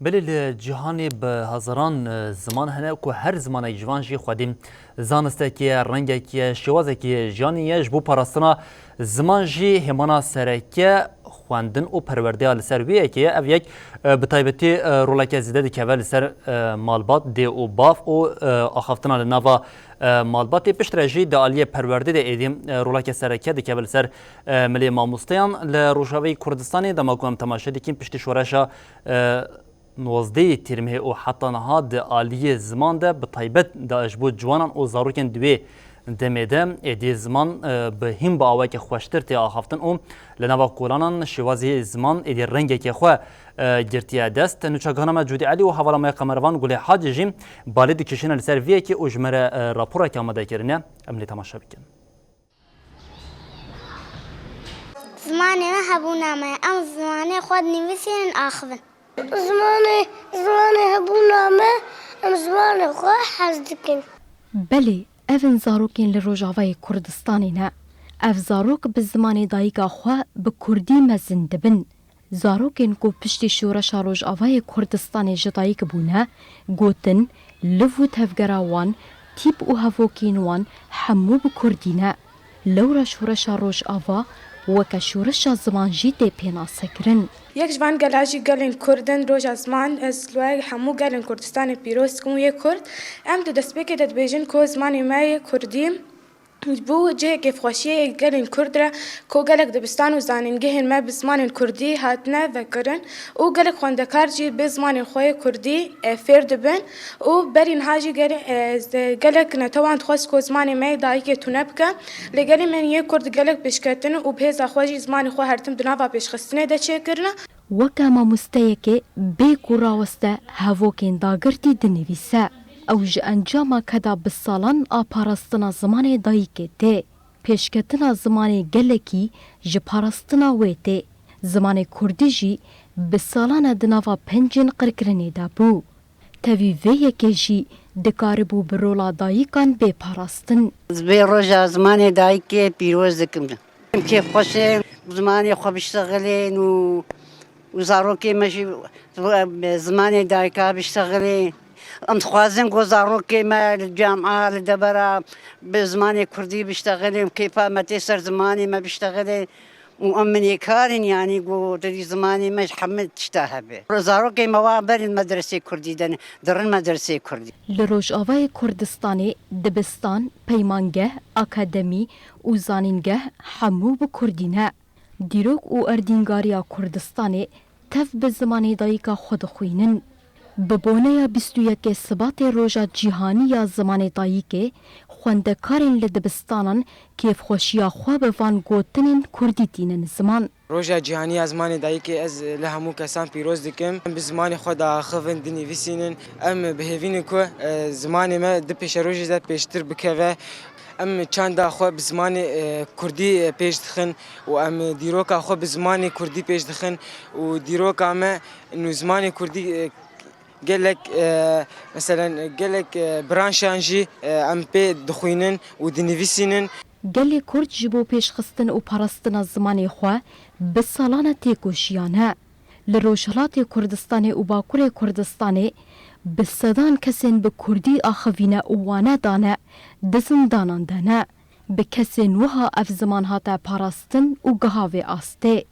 بله الجهانی به هزاران زمان هنه که هر زمان جوان جی خودیم زانسته که رنگه که شوازه که جانیه جبو پاراستنا زمان جی همانا سرکه خواندن و پرورده لسر ویه که او یک بطایبتی رولک زیده دی که لسر مالبات دی و باف و آخافتنا لناوا مالبات پشت جی دا آلیه پرورده دی ایدیم رولک سرکه دی که لسر ملی ماموستیان لروشاوی کردستانی دا ماکوام تماشه دیکیم پشت شورشا نوزده ترمه و حتی نهاد آلیه زمان ده به طیبت دا اجبود جوانان و زاروکن دوی دمیده ایدی زمان به هم با آوه که خوشتر تی آخافتن و لنوا کولانان شوازی زمان ایدی رنگه که خواه گرتیه دست نوچاگانم جودی علی و حوالامای قمروان گوله حاج جیم بالید کشین لسر ویه که اجمر راپورا که آمده کرنه املی تماشا بکن زماني ما هبونا ما أم زماني خود نويسين آخذن زماني هبونا ما أم زماني خود حزدكن بله اون زاروکین لروجاوای کردستانی نه اف زاروک به زمان دایگا خواه به کردی مزنده بن زاروکین کو پشتی شورش روجاوای کردستانی جدایک بونه گوتن لفو تفگراوان تیب و هفوکین وان همو به کردی نه لورا شورش روجاوا وکا شورش زمان جیده پینا سکرن یک جوان گلاجی گلین کردن روز زمان از لوای همو گلین کردستان پیروز کم یک کرد ام دو دست بکه داد بیجن کو زمانی مای کردیم بو جه که خوشی گلین کرد را کو گلک دبستان و زانینگه ما بزمان کردی هاتنه و کرن او گلک خواندکار جی بزمان خوی کردی فرد بن او برین هاجی گلک نتوان خواست کو زمانی مای دایی که تونب که لگلی من یک کرد گلک بشکتن و بهز خوشی زمان خو هرتم دنوا بشخستنه ده چه کرنا وکا ما مستیکه بی کوراوسته هاوکین داگرتی دنویسه او جه انجام کدا بسالان آپارستنا زمان دایکه ته پیشکتنا زمان گلکی جه پارستنا ویته زمان کردی جی بسالان دناوا پنجن قرکرنی دا بو تاوی ویه که جی دکار بو برولا دایکان بی پاراستن بی روژا زمان دایکه پیروز دکم کیف خوشه زمان خواه بشتغلین و زاروکی مشی زمان دایکه بشتغلین ام خوازن گزاروکی ما الجامعه لدبرا بزمان كردي بيشتغلين كيفا ما تيسر زماني ما بيشتغلين وأمني كارن يعني قو دري زماني ما حمد تشتاها به زاروكي موابر المدرسة كردي در المدرسة كردي لروج آوای کردستانی دبستان پیمانگه اکادمی و زانینگه همو به کردینه دیروک و اردینگاریا کردستانی تف به زمانی دایکا خود خوینن ببونه 21 سبات روژا جیهانی یا زمان داییکه خوندکارین لدبستانان کیف خوشیا خواه بوان گوتنین کردی تینن زمان روژا جیهانی از زمان داییکه از لهمو کسان پیروز دکم به زمان خود آخوین دنی ویسینن ام بهوینن که زمان ما دپیش روژی ده پیشتر بکوه ام چند خو به زمان کردی پیش دخن و ام دیروکا خو به زمان کردی پیش دخن و دیروکا ما نو زمان کردی گلک مثلا گلک برانشانجی ام پی دخوینن و دنویسینن گلی کرد جبو پیش خستن و پرستن زمان خواه به سالانه تیکوشیانه لروشلات کردستان و باکور کردستان به صدان کسین به کردی آخوینه اوانه دانه دزن دانان دانه به کسین وها اف زمان هاته پرستن و گهاوه آسته